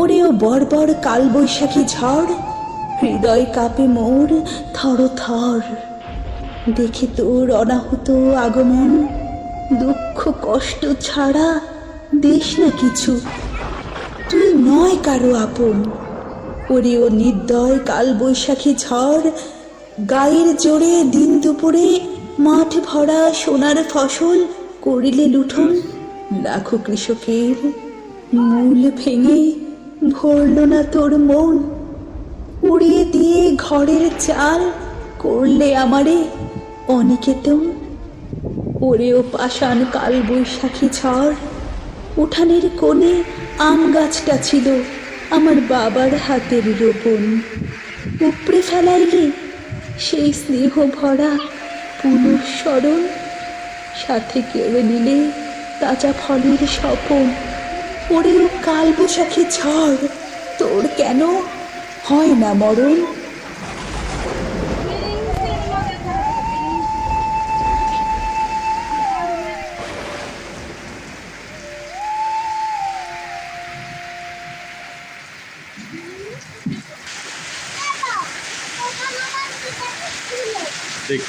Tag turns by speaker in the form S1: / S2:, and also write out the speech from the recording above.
S1: ওরেও বর্বর কালবৈশাখী ঝড়, হৃদয় কাঁপে মোর থর থর। দেখে তোর অনাহত আগমন, দুঃখ কষ্ট ছাড়া দেশ না কিছু, তুই নয় কারো আপন। ওরেও নির্দয় কালবৈশাখী ঝড়, গায়ের জোরে দিন দুপুরে মাঠ ভরা সোনার ফসল করিলে লুঠন। লাখো কৃষকের মূল ভেঙে ভরল না তোর মন, উড়িয়ে দিয়ে ঘরের চাল করলে আমারে অনিকেতন। ওরেও পাষাণ কালবৈশাখী ঝড়, উঠানের কোণে আম গাছটা ছিল আমার বাবার হাতের রোপণ। উপড়ে ফেলাইলে সেই স্নেহ ভরা পুনঃস্মরণ, সাথে কেড়ে নিলে তাজা ফলের স্বপন। ওরেও কালবৈশাখী ঝড়, তোর কেন হয় না মরণ?
S2: দেখ